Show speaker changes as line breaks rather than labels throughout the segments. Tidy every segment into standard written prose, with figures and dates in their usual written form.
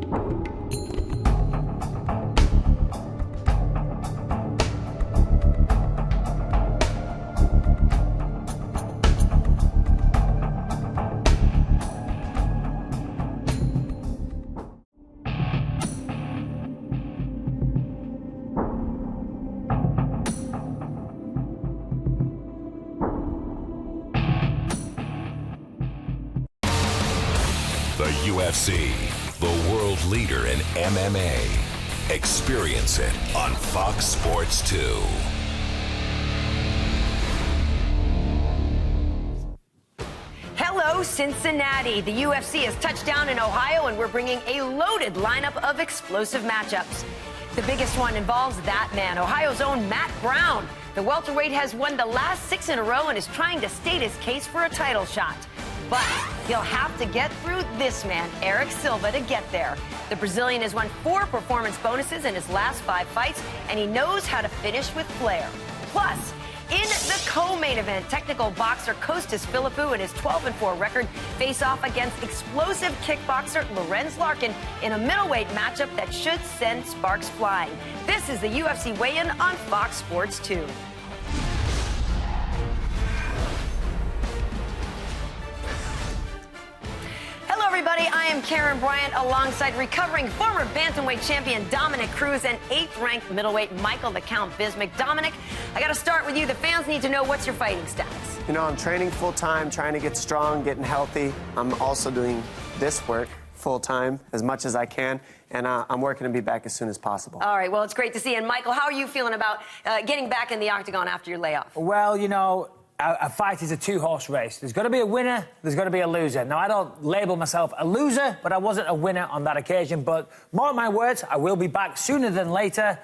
The UFC, the world leader in MMA. Experience it on Fox Sports 2.
Hello, Cincinnati. The UFC has touched down in Ohio, and we're bringing a loaded lineup of explosive matchups. The biggest one involves that man, Ohio's own Matt Brown. The welterweight has won the last 6 in a row and is trying to state his case for a title shot. But he'll have to get through this man, Eric Silva, to get there. The Brazilian has won 4 performance bonuses in his last 5 fights, and he knows how to finish with flair. Plus, in the co-main event, technical boxer Kostas Philippou and his 12-4 record face off against explosive kickboxer Lorenz Larkin in a middleweight matchup that should send sparks flying. This is the UFC weigh-in on Fox Sports 2. Hello, everybody. I am Karen Bryant alongside recovering former bantamweight champion Dominic Cruz and 8th-ranked middleweight Michael the Count Bismuth. Dominic, I got to start with you. The fans need to know, what's your fighting status?
You know, I'm training full-time, trying to get strong, getting healthy. I'm also doing this work full-time as much as I can, and I'm working to be back as soon as possible.
All right, well, it's great to see you. And, Michael, how are you feeling about getting back in the octagon after your layoff?
Well, you know, a fight is a 2-horse race. There's got to be a winner, there's got to be a loser. Now, I don't label myself a loser, but I wasn't a winner on that occasion. But mark my words, I will be back sooner than later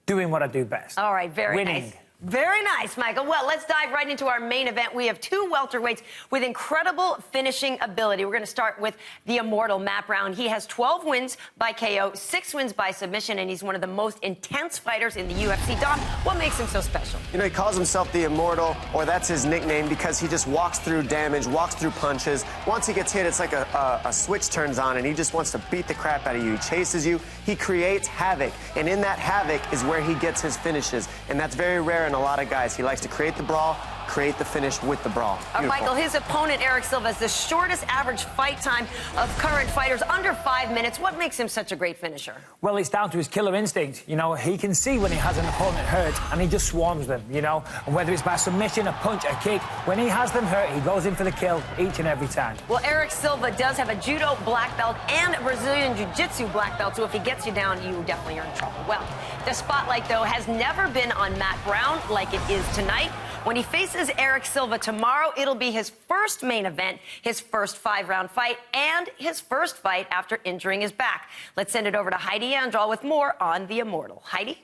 doing what I do best.
All right, very
winning.
nice. Very nice, Michael. Well, let's dive right into our main event. We have 2 welterweights with incredible finishing ability. We're going to start with the immortal Matt Brown. He has 12 wins by KO, 6 wins by submission, and he's one of the most intense fighters in the UFC. Dom, what makes him so special?
You know, he calls himself the Immortal, or that's his nickname, because he just walks through damage, walks through punches. Once he gets hit, it's like a switch turns on, and he just wants to beat the crap out of you. He chases you. He creates havoc, and in that havoc is where he gets his finishes, and that's very rare in a lot of guys. He likes to create the brawl, create the finish with the brawl.
Michael, his opponent, Eric Silva, has the shortest average fight time of current fighters, under 5 minutes. What makes him such a great finisher?
Well, it's down to his killer instinct. You know, he can see when he has an opponent hurt, and he just swarms them, you know. And whether it's by submission, a punch, a kick, when he has them hurt, he goes in for the kill each and every time.
Well, Eric Silva does have a judo black belt and a Brazilian jiu-jitsu black belt, so if he gets you down, you definitely are in trouble. Well, the spotlight, though, has never been on Matt Brown like it is tonight. When he faces Eric Silva tomorrow, it'll be his first main event, his first 5-round fight, and his first fight after injuring his back. Let's send it over to Heidi Andral with more on the Immortal. Heidi?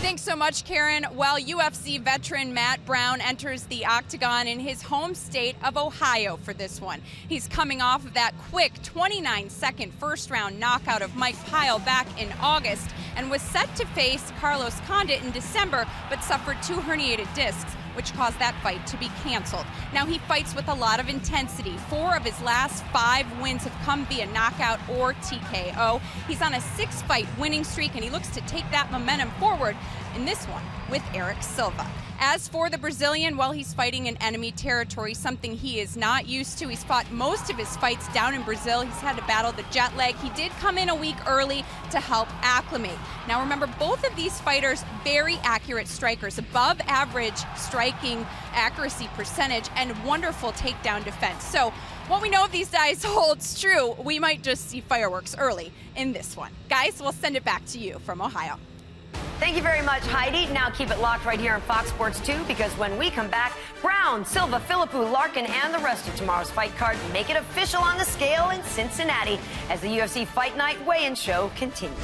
Thanks so much, Karen. Well, UFC veteran Matt Brown enters the octagon in his home state of Ohio for this one. He's coming off of that quick 29-second first-round knockout of Mike Pyle back in August and was set to face Carlos Condit in December, but suffered 2 herniated discs, which caused that fight to be canceled. Now he fights with a lot of intensity. 4 of his last 5 wins have come via knockout or TKO. He's on a 6-fight winning streak, and he looks to take that momentum forward in this one with Eric Silva. As for the Brazilian, well, he's fighting in enemy territory, something he is not used to. He's fought most of his fights down in Brazil. He's had to battle the jet lag. He did come in a week early to help acclimate. Now remember, both of these fighters, very accurate strikers, above average striking accuracy percentage and wonderful takedown defense. So what we know of these guys holds true. We might just see fireworks early in this one. Guys, we'll send it back to you from Ohio.
Thank you very much, Heidi. Now keep it locked right here on Fox Sports 2, because when we come back, Brown, Silva, Philippou, Larkin, and the rest of tomorrow's fight card make it official on the scale in Cincinnati as the UFC Fight Night weigh-in show continues.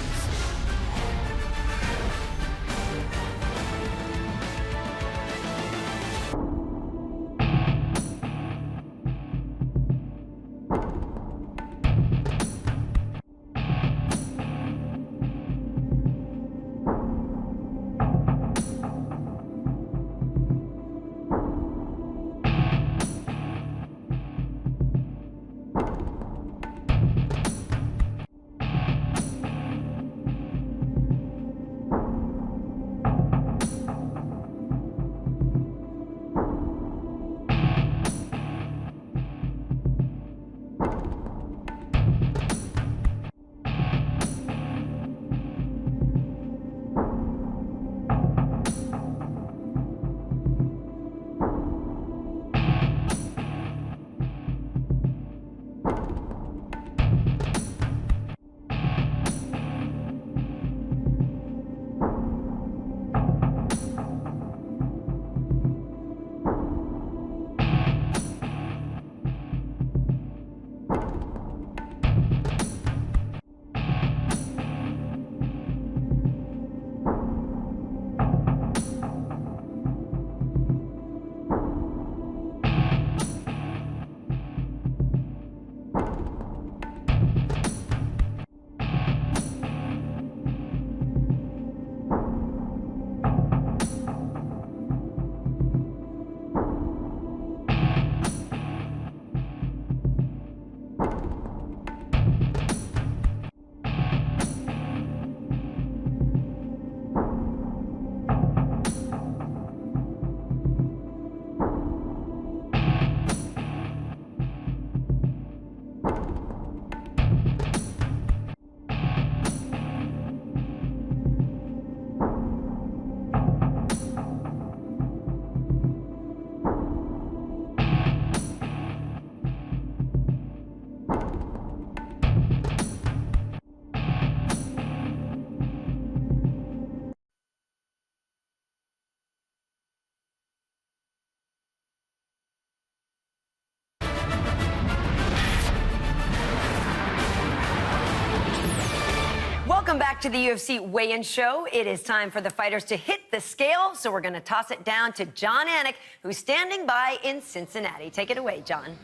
Welcome back to the UFC weigh-in show. It is time for the fighters to hit the scale, so we're going to toss it down to John Anik, who's standing by in Cincinnati. Take it away, John.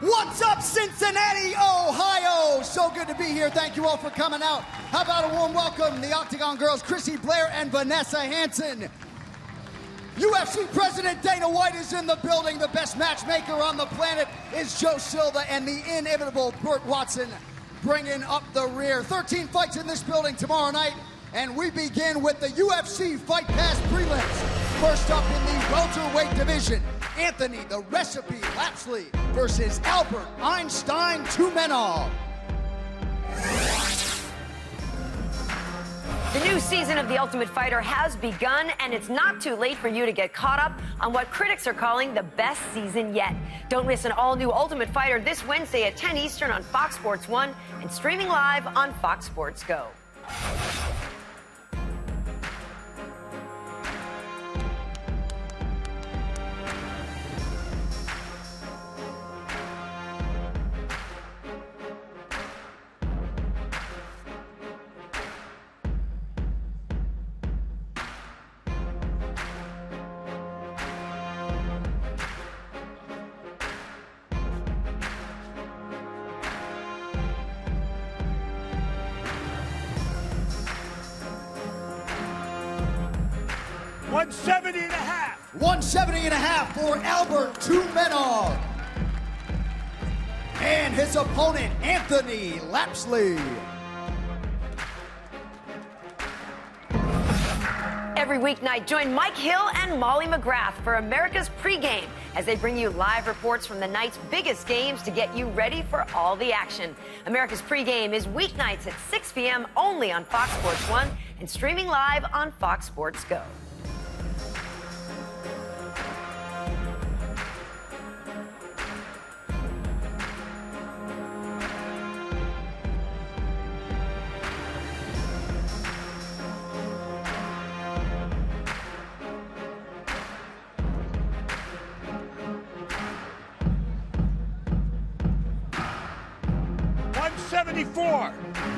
What's up, Cincinnati, Ohio? So good to be here. Thank you all for coming out. How about a warm welcome, the Octagon girls, Chrissy Blair and Vanessa Hansen. UFC President Dana White is in the building. The best matchmaker on the planet is Joe Silva, and the inimitable Burt Watson bringing up the rear. 13 fights in this building tomorrow night, and we begin with the UFC Fight Pass prelims. First up in the welterweight division, Anthony "The Recipe" Lapsley versus Albert Einstein Tumenov.
The new season of The Ultimate Fighter has begun, and it's not too late for you to get caught up on what critics are calling the best season yet. Don't miss an all-new Ultimate Fighter this Wednesday at 10 Eastern on Fox Sports 1 and streaming live on Fox Sports Go.
$170.5. $170.5 for Albert Tumenov. And his opponent, Anthony Lapsley.
Every weeknight, join Mike Hill and Molly McGrath for America's Pregame as they bring you live reports from the night's biggest games to get you ready for all the action. America's Pregame is weeknights at 6 p.m. only on Fox Sports 1 and streaming live on Fox Sports Go.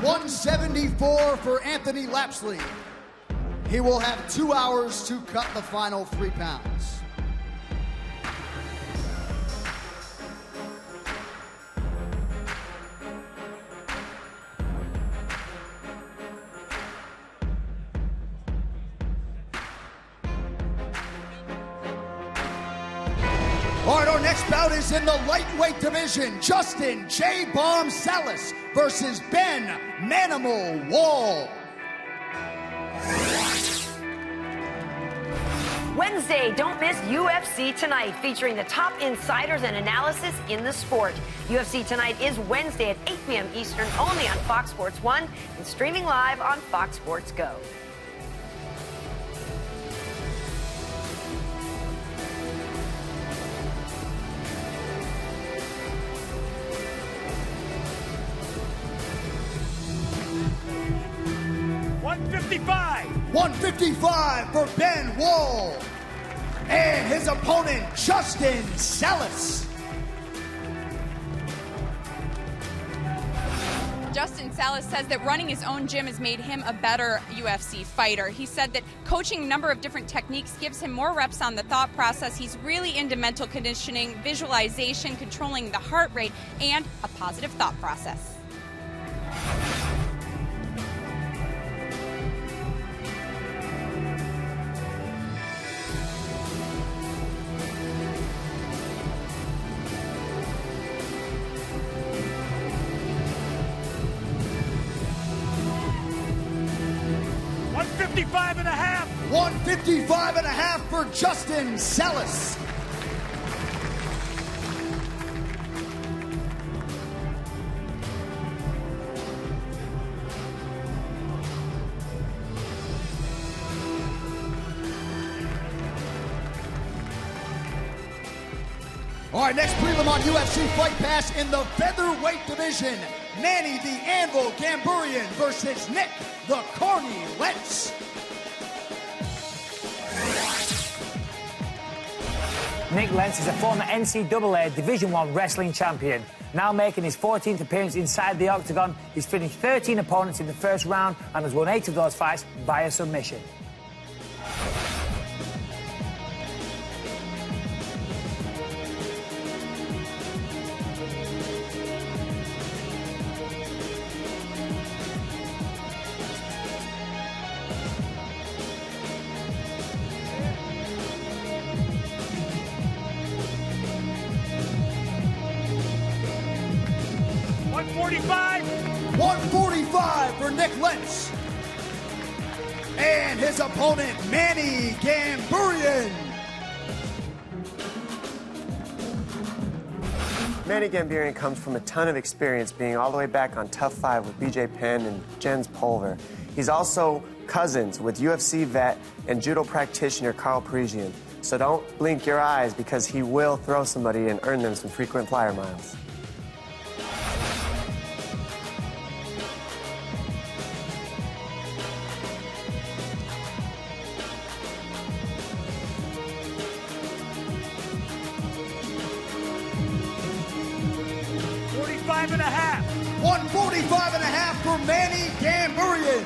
$174 for Anthony Lapsley. He will have 2 hours to cut the final 3 pounds. All right, our next bout is in the lightweight division. Justin J-Bomb Salas versus Ben Manimal Wall.
Wednesday, don't miss UFC Tonight, featuring the top insiders and analysis in the sport. UFC Tonight is Wednesday at 8 p.m. Eastern, only on Fox Sports 1 and streaming live on Fox Sports Go.
$155 for Ben Wall and his opponent Justin Salas.
Justin Salas says that running his own gym has made him a better UFC fighter. He said that coaching a number of different techniques gives him more reps on the thought process. He's really into mental conditioning, visualization, controlling the heart rate, and a positive thought process.
$155.5 for Justin Salas. All right, next prelim on UFC Fight Pass in the featherweight division. Manny the Anvil Gamburian versus Nick the Carney Lentz.
Nick Lentz is a former NCAA Division I wrestling champion. Now making his 14th appearance inside the octagon, he's finished 13 opponents in the first round and has won 8 of those fights via submission.
$145 for Nick Lentz. And his opponent, Manny Gamburian.
Manny Gamburian comes from a ton of experience, being all the way back on Tough 5 with BJ Penn and Jens Pulver. He's also cousins with UFC vet and judo practitioner Carl Parisian. So don't blink your eyes, because he will throw somebody and earn them some frequent flyer miles.
$145.5 for Manny Gamburian.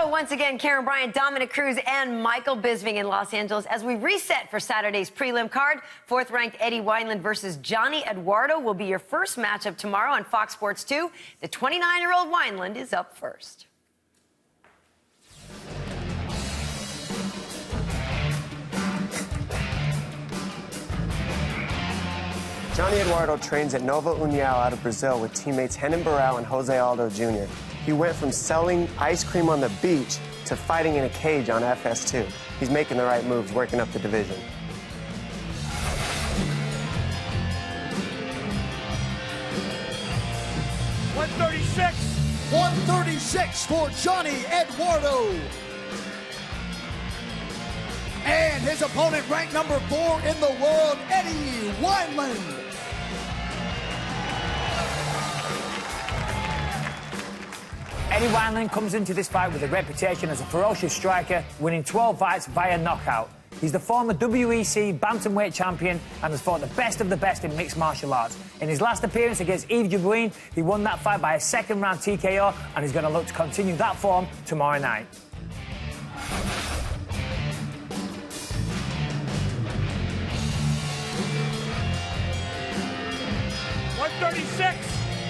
Once again, Karen Bryant, Dominic Cruz, and Michael Bisping in Los Angeles as we reset for Saturday's prelim card. 4th-ranked Eddie Wineland versus Johnny Eduardo will be your first matchup tomorrow on Fox Sports 2. The 29-year-old Wineland is up first.
Johnny Eduardo trains at Nova União out of Brazil with teammates Renan Barão and Jose Aldo Jr. He went from selling ice cream on the beach to fighting in a cage on FS2. He's making the right moves, working up the division.
$136 for Johnny Eduardo. And his opponent, ranked number 4 in the world, Eddie Wineland.
Eddie Wineland comes into this fight with a reputation as a ferocious striker, winning 12 fights via knockout. He's the former WEC bantamweight champion and has fought the best of the best in mixed martial arts. In his last appearance against Yves Dubuin, he won that fight by a second-round TKO, and he's going to look to continue that form tomorrow night.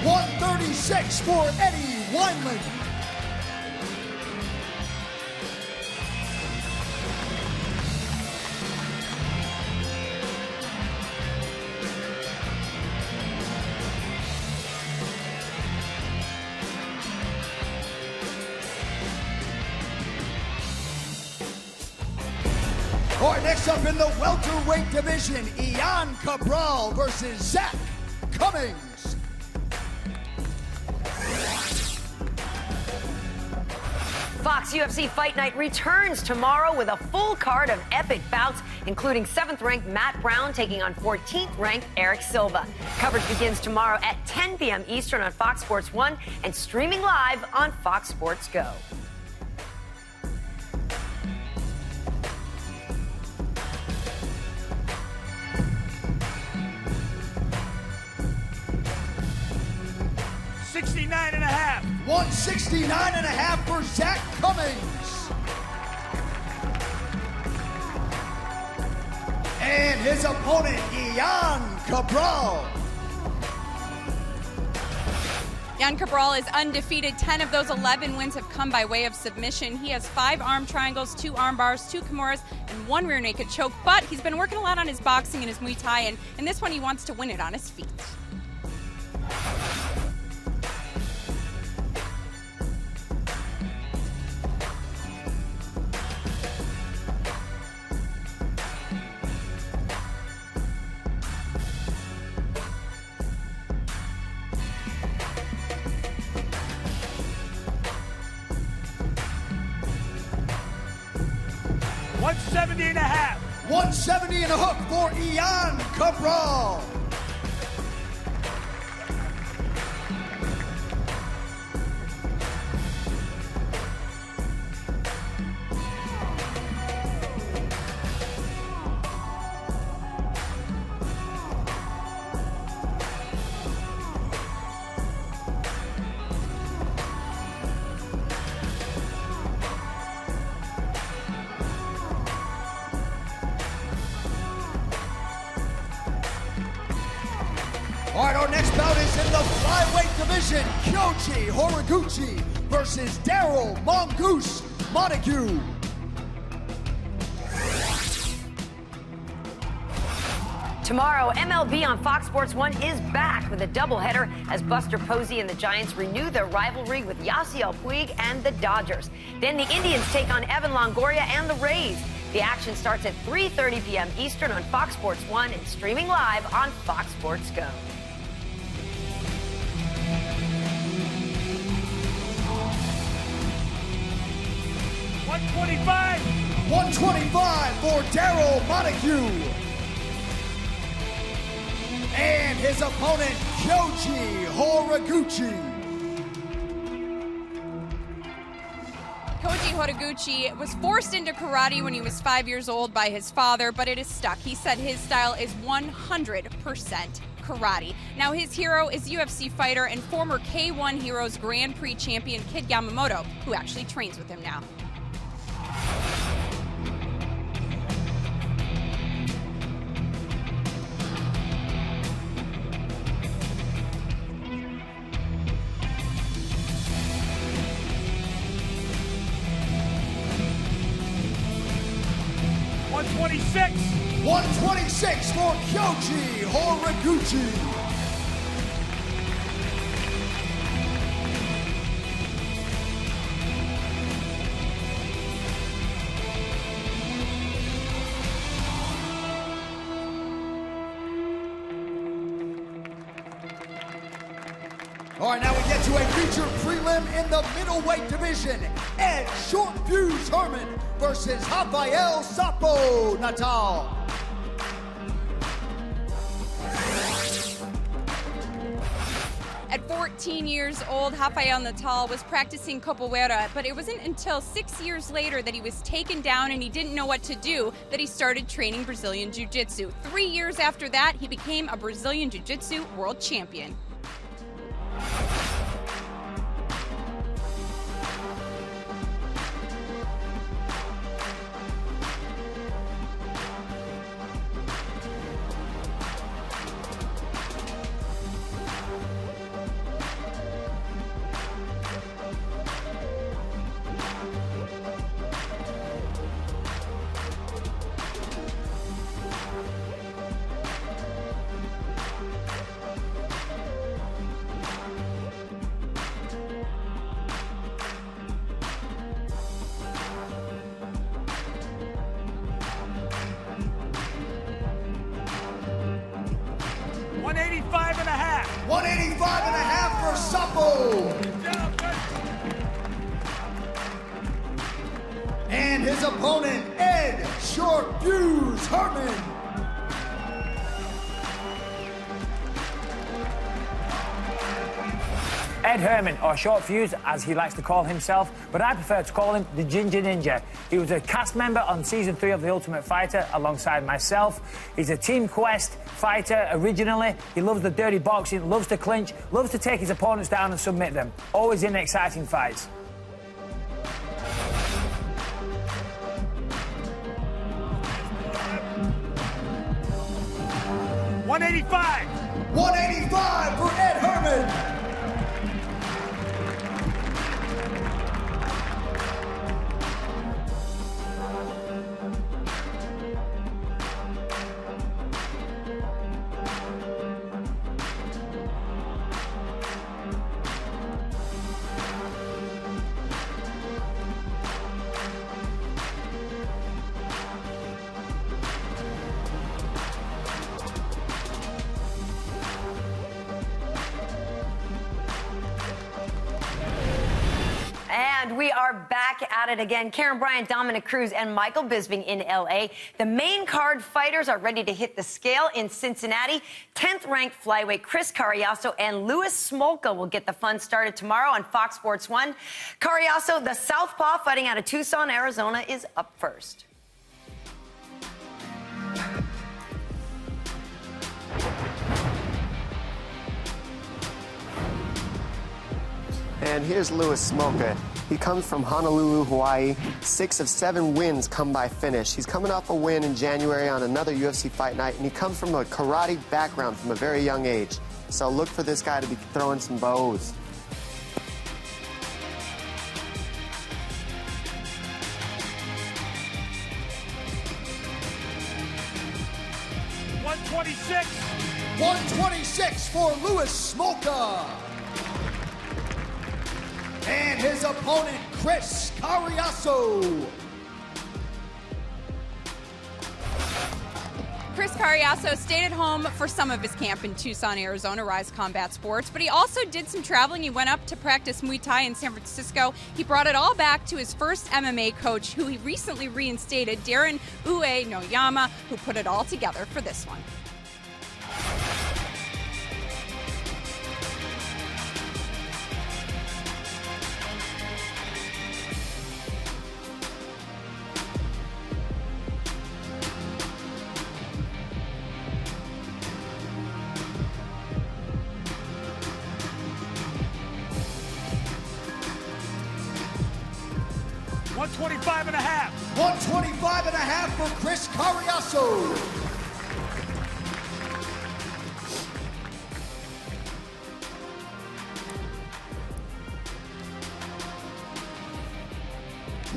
$136 for Eddie Wineland. All right, next up in the welterweight division, Ian Cabral versus Zach Cummings.
Fox UFC Fight Night returns tomorrow with a full card of epic bouts, including 7th-ranked Matt Brown taking on 14th-ranked Eric Silva. Coverage begins tomorrow at 10 p.m. Eastern on Fox Sports 1 and streaming live on Fox Sports Go.
$169.5 for Zach Cummings. And his opponent, Ian Cabral.
Ian Cabral is undefeated. 10 of those 11 wins have come by way of submission. He has 5 arm triangles, 2 arm bars, 2 kimuras, and 1 rear naked choke. But he's been working a lot on his boxing and his Muay Thai, and in this one he wants to win it on his feet.
170 and a half.
170 and a hook for Ian Cabral. All right, our next bout is in the flyweight division. Kyoji Horiguchi versus Daryl Mongoose Montague.
Tomorrow, MLB on Fox Sports 1 is back with a doubleheader as Buster Posey and the Giants renew their rivalry with Yasiel Puig and the Dodgers. Then the Indians take on Evan Longoria and the Rays. The action starts at 3:30 p.m. Eastern on Fox Sports 1 and streaming live on Fox Sports Go.
$125 for Daryl Montague. And his opponent, Kyoji Horiguchi.
Kyoji Horiguchi was forced into karate when he was 5 years old by his father, but it is stuck. He said his style is 100% karate. Now his hero is UFC fighter and former K1 Heroes Grand Prix champion Kid Yamamoto, who actually trains with him now.
$126 for Kyoji Horiguchi. All right, now we get to a featured prelim in the middleweight division. Ed Short Fuse Herman versus Rafael Sapo Natal.
At 14 years old, Rafael Natal was practicing capoeira, but it wasn't until 6 years later that he was taken down and he didn't know what to do that he started training Brazilian Jiu-Jitsu. 3 years after that, he became a Brazilian Jiu-Jitsu world champion.
$185.5 for Sapo. And his opponent, Ed Short Fuse Herman.
Ed Herman, or Short Fuse, as he likes to call himself, but I prefer to call him the Ginger Ninja. He was a cast member on Season 3 of The Ultimate Fighter alongside myself. He's a Team Quest fighter originally. He loves the dirty boxing, loves to clinch, loves to take his opponents down and submit them. Always in exciting fights.
$185 for Ed Herman.
are back at it again. Karen Bryant, Dominic Cruz, and Michael Bisping in L.A. The main card fighters are ready to hit the scale in Cincinnati. 10th-ranked flyweight Chris Carriazo and Louis Smolka will get the fun started tomorrow on Fox Sports 1. Carriazo, the southpaw fighting out of Tucson, Arizona, is up first.
And here's Louis Smolka. He comes from Honolulu, Hawaii. 6 of 7 wins come by finish. He's coming off a win in January on another UFC Fight Night, and he comes from a karate background from a very young age. So look for this guy to be throwing some bows.
$126 for Louis Smolka. And his opponent, Chris Carriazo.
Chris Carriazo stayed at home for some of his camp in Tucson, Arizona, Rise Combat Sports, but he also did some traveling. He went up to practice Muay Thai in San Francisco. He brought it all back to his first MMA coach, who he recently reinstated, Darren Uenoyama, who put it all together for this one.
$125.5 for Chris Carriazo.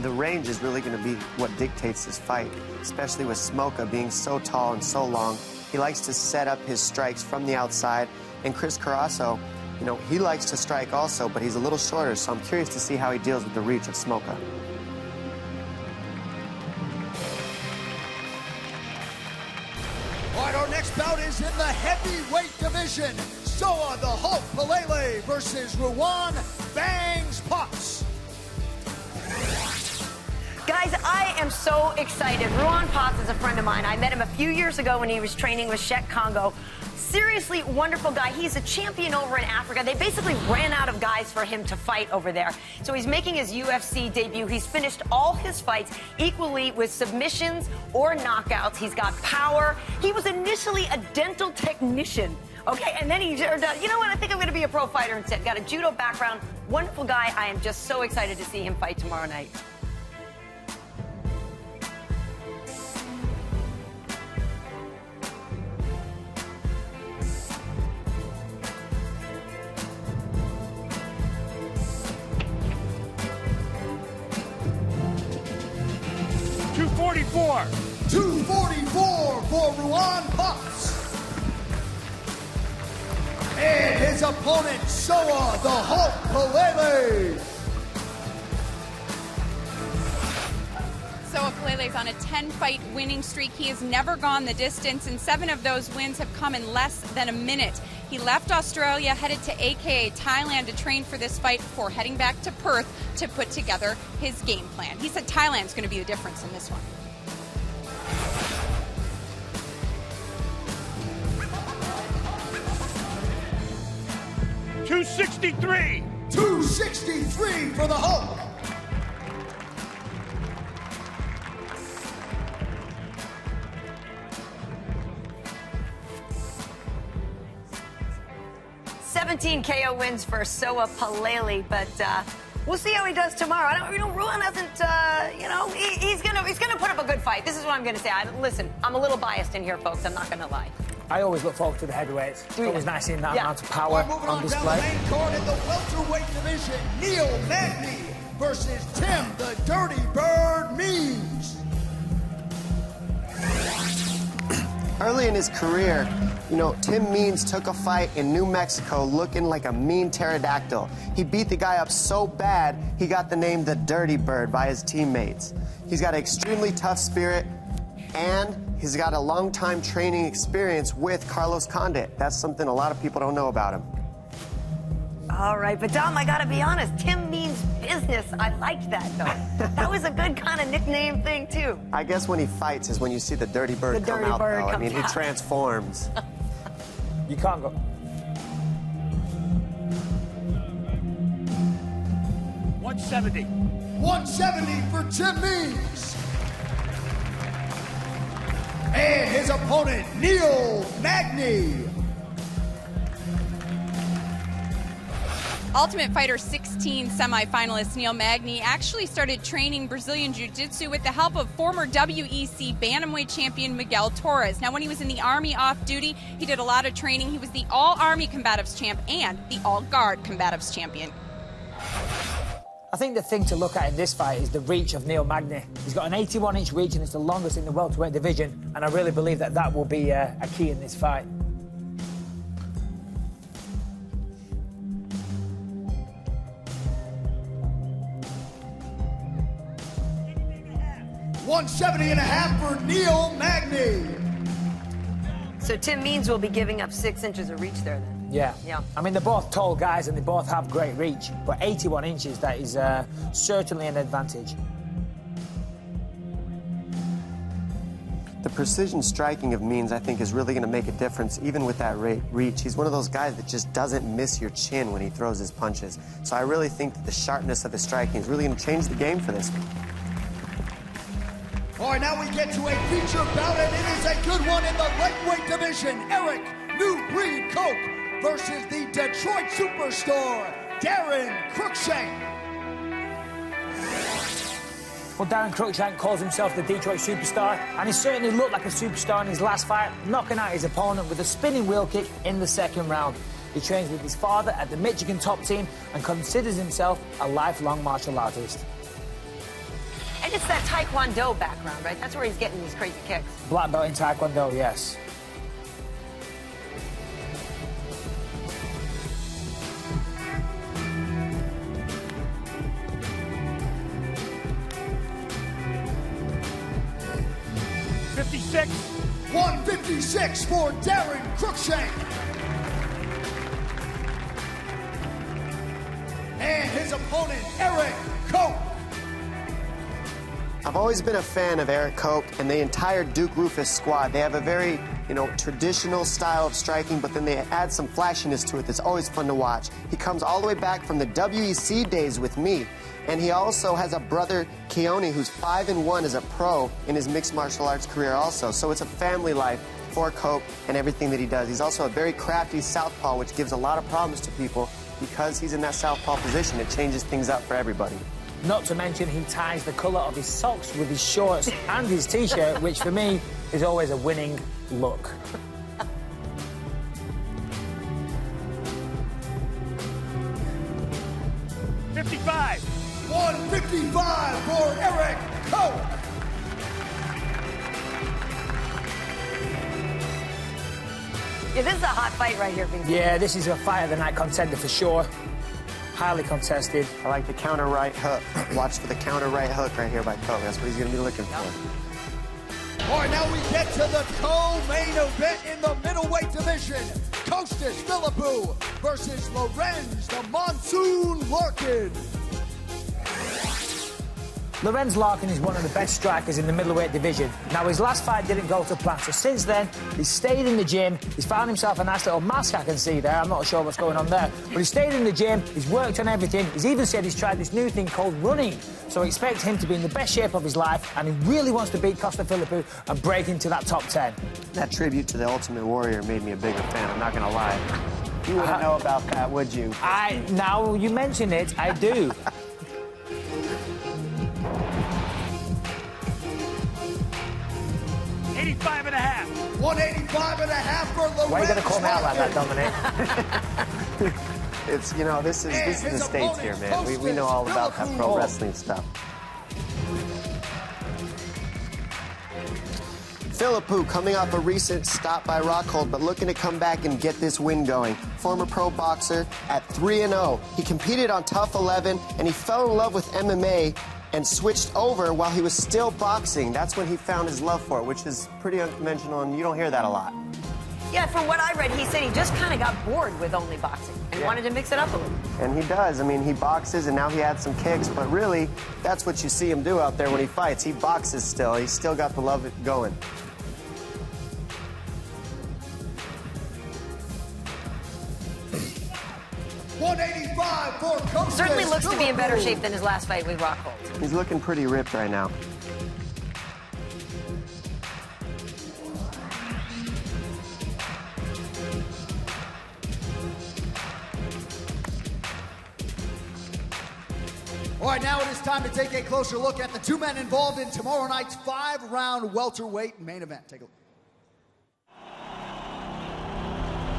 The range is really going to be what dictates this fight, especially with Smolka being so tall and so long. He likes to set up his strikes from the outside, and Chris Carriazo, you know, he likes to strike also, but he's a little shorter, so I'm curious to see how he deals with the reach of Smolka.
All right, our next bout is in the heavyweight division. Soa the Hulk PALELEI versus Ruan Bangs Potts.
Guys, I am so excited. Ruan Potts is a friend of mine. I met him a few years ago when he was training with Czech Congo. Seriously wonderful guy. He's a champion over in Africa. They basically ran out of guys for him to fight over there. So he's making his UFC debut. He's finished all his fights equally with submissions or knockouts. He's got power. He was initially a dental technician. Okay, and then he turned out, you know what, I think I'm going to be a pro fighter instead. Got a judo background. Wonderful guy. I am just so excited to see him fight tomorrow night.
$244 for Ruan Potts. And his opponent, Soa the Hulk PALELEI.
Soa PALELEI's on a 10-fight winning streak. He has never gone the distance, and 7 of those wins have come in less than a minute. He left Australia, headed to AKA Thailand to train for this fight before heading back to Perth to put together his game plan. He said Thailand's going to be the difference in this one.
$263 for the Hulk.
$17 KO wins for Soa PALELEI, but we'll see how he does tomorrow. Ruan hasn't, he's gonna put up a good fight. This is what I'm gonna say. Listen, I'm a little biased in here, folks. I'm not gonna lie.
I always look forward to the heavyweights. It's always nice seeing that amount of power
Moving
on
down
display.
the main card in the welterweight division, Neil Magny versus Tim the Dirty Bird Means.
Early in his career, Tim Means took a fight in New Mexico looking like a mean pterodactyl. He beat the guy up so bad, he got the name the Dirty Bird by his teammates. He's got an extremely tough spirit, and he's got a long-time training experience with Carlos Condit. That's something a lot of people don't know about him.
All right, but Dom, I gotta be honest, Tim Means business. I liked that, though. That was a good kind of nickname thing, too.
I guess when he fights is when you see the dirty bird come out, though. I mean, he transforms.
You can't go.
170. 170 for Tim Means. And his opponent, Neil Magny.
Ultimate Fighter 16 semifinalist Neil Magny actually started training Brazilian Jiu-Jitsu with the help of former WEC Bantamweight champion Miguel Torres. Now, when he was in the Army off-duty, he did a lot of training. He was the All-Army Combatives champ and the All-Guard Combatives champion.
I think the thing to look at in this fight is the reach of Neil Magny. He's got an 81-inch reach, and it's the longest in the welterweight division, and I really believe that that will be a key in this fight.
$170.5 for Neil Magny.
So Tim Means will be giving up 6 inches of reach there, then.
Yeah.
Yeah.
I mean, they're both tall guys and they both have great reach, but 81 inches, that is certainly an advantage.
The precision striking of Means, I think, is really going to make a difference, even with that reach. He's one of those guys that just doesn't miss your chin when he throws his punches. So I really think that the sharpness of his striking is really going to change the game for this.
All right, now we get to a feature bout, and it is a good one in the lightweight division. Eric New Breed Coke versus the Detroit superstar, Darren Cruikshank.
Well, Darren Cruikshank calls himself the Detroit superstar, and he certainly looked like a superstar in his last fight, knocking out his opponent with a spinning wheel kick in the second round. He trains with his father at the Michigan top team and considers himself a lifelong martial artist.
And it's that Taekwondo background, right? That's where he's getting these crazy kicks.
Black belt in Taekwondo, yes.
$156 for Darren Cruikshank. And his opponent, Eric Coke.
I've always been a fan of Eric Coke and the entire Duke Rufus squad. They have a very, traditional style of striking, but then they add some flashiness to it that's always fun to watch. He comes all the way back from the WEC days with me, and he also has a brother, Keone, who's 5-1 as a pro in his mixed martial arts career also. So it's a family life for Coke and everything that he does. He's also a very crafty southpaw, which gives a lot of problems to people because he's in that southpaw position. It changes things up for everybody.
Not to mention, he ties the colour of his socks with his shorts and his T-shirt, which for me is always a winning look.
$155 for Eric Coke.
Yeah, this is a hot fight right here, Vincent.
Yeah, this is a fight of the night contender for sure. Highly contested.
I like the counter right hook. Watch for the counter right hook right here by Coke. That's what he's going to be looking for.
All right, now we get to the co-main event in the middleweight division. Costas Philippou versus Lorenz the Monsoon Larkin.
Lorenz Larkin is one of the best strikers in the middleweight division. Now, his last fight didn't go to plan, so since then, he's stayed in the gym. He's found himself a nice little mask I can see there. I'm not sure what's going on there. But he's stayed in the gym, he's worked on everything. He's even said he's tried this new thing called running. So expect him to be in the best shape of his life, and he really wants to beat Costas Philippou and break into that top 10.
That tribute to the Ultimate Warrior made me a bigger fan, I'm not going to lie. You wouldn't know about that, would you?
Now you mention it, I do.
$185.5 for Lorenz.
Why are you going to call me out like that, Dominic?
It's, this is the States here, man. We know all about that pro wrestling stuff. Philippou coming off a recent stop by Rockhold, but looking to come back and get this win going. Former pro boxer at 3-0. He competed on Tough 11, and he fell in love with MMA and switched over while he was still boxing. That's when he found his love for it, which is pretty unconventional, and you don't hear that a lot.
Yeah, from what I read, he said he just kind of got bored with only boxing. And He wanted to mix it up a little.
And he does. I mean, he boxes, and now he adds some kicks, but really, that's what you see him do out there when he fights. He boxes still. He's still got the love going.
$185 for Coach.
Certainly looks to be in better shape than his last fight with Rockhold.
He's looking pretty ripped right now.
All right, now it is time to take a closer look at the two men involved in tomorrow night's 5-round welterweight main event. Take a look.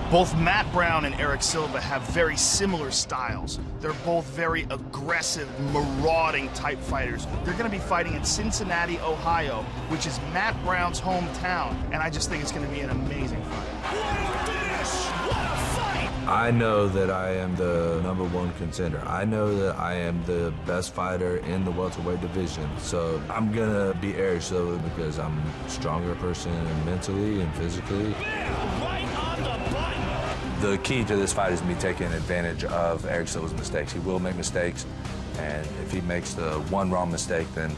Both Matt Brown and Eric Silva have very similar styles. They're both very aggressive, marauding type fighters. They're going to be fighting in Cincinnati, Ohio, which is Matt Brown's hometown, and I just think it's going to be an amazing fight.
What a finish! What a fight!
I know that I am the #1 contender. I know that I am the best fighter in the welterweight division. So I'm gonna beat Eric Silva because I'm a stronger person mentally and physically.
Yeah, right on the button!
The key to this fight is me taking advantage of Eric Silva's mistakes. He will make mistakes, and if he makes the one wrong mistake, then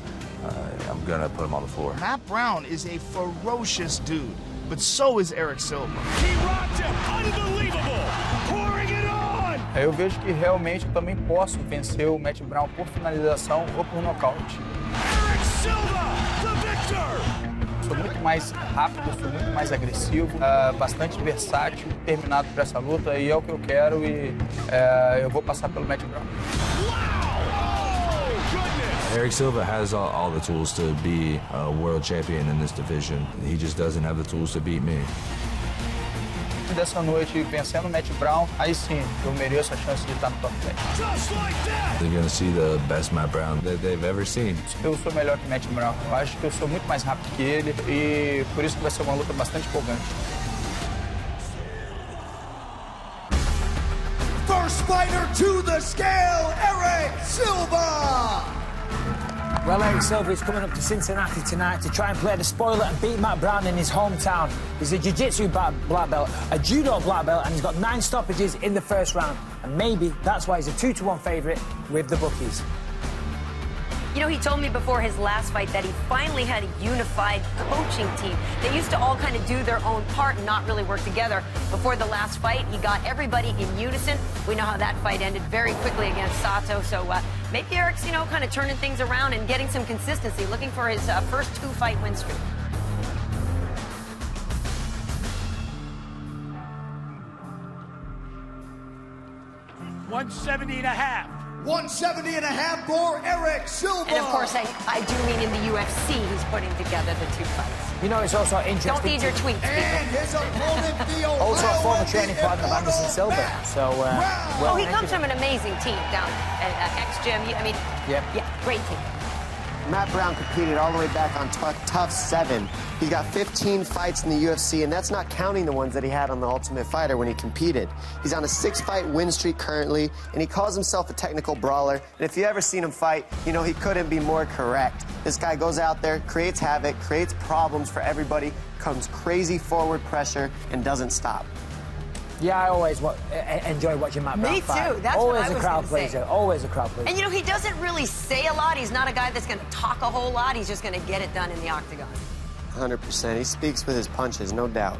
I'm gonna put him on the floor.
Matt Brown is a ferocious dude, but so is Eric Silva.
He rocked him! Unbelievable! Pouring it on!
Eu vejo que realmente eu também posso vencer o Matt Brown por finalização ou por nocaute.
Eric Silva, the victor!
Sou muito mais rápido, sou muito mais agressivo, bastante versátil, determinado para essa luta e é o que eu quero e eu vou passar pelo Matt Brown.
Eric Silva has all the tools to be a world champion in this division. He just doesn't have the tools to beat me.
Dessa noite, vencendo o Matt Brown, aí sim, eu mereço a chance de estar no top 10.
Just like that!
They're gonna see the best Matt Brown that they've ever seen.
Eu sou melhor que o Matt Brown. Eu acho que eu sou muito mais rápido que ele e por isso que vai ser uma luta bastante empolgante.
First fighter to the scale, Eric Silva!
Well, Eric Silva is coming up to Cincinnati tonight to try and play the spoiler and beat Matt Brown in his hometown. He's a jiu-jitsu black belt, a judo black belt, and he's got 9 stoppages in the first round. And maybe that's why he's a 2-1 favourite with the bookies.
You know, he told me before his last fight that he finally had a unified coaching team. They used to all kind of do their own part and not really work together. Before the last fight, he got everybody in unison. We know how that fight ended very quickly against Sato. So maybe Eric's, you know, kind of turning things around and getting some consistency, looking for his first 2-fight win streak.
$170.5.
170.5 for Eric Silva.
And of course, I do mean in the UFC, he's putting together the 2 fights.
You know, it's also interesting.
Don't need your tweets,
And
people.
his opponent, the
Also a former training partner of Anderson Silva. So,
Oh, he comes from an amazing team down at X-Gym. I mean,
Yep.
yeah, great team.
Matt Brown competed all the way back on Tough 7. He's got 15 fights in the UFC, and that's not counting the ones that he had on The Ultimate Fighter when he competed. He's on a 6-fight win streak currently, and he calls himself a technical brawler. And if you ever seen him fight, you know he couldn't be more correct. This guy goes out there, creates havoc, creates problems for everybody, comes crazy forward pressure, and doesn't stop.
Yeah, I always enjoy watching Matt Brown fight.
Me too. That's
always
what I was
a crowd
gonna
pleaser.
say.
Always a crowd pleaser.
And you know, he doesn't really say a lot. He's not a guy that's going to talk a whole lot. He's just going to get it done in the octagon.
100%. He speaks with his punches, no doubt.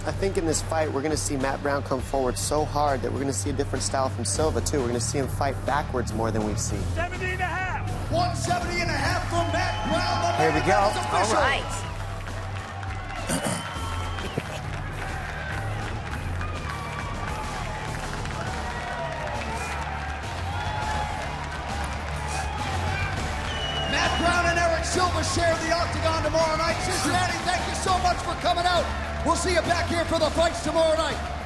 I think in this fight, we're going to see Matt Brown come forward so hard that we're going to see a different style from Silva, too. We're going to see him fight backwards more than we've seen.
70.5.
170.5 from Matt Brown.
Here we go.
All right.
Matt Brown and Eric Silva share the octagon tomorrow night. Cincinnati, thank you so much for coming out. We'll see you back here for the fights tomorrow night.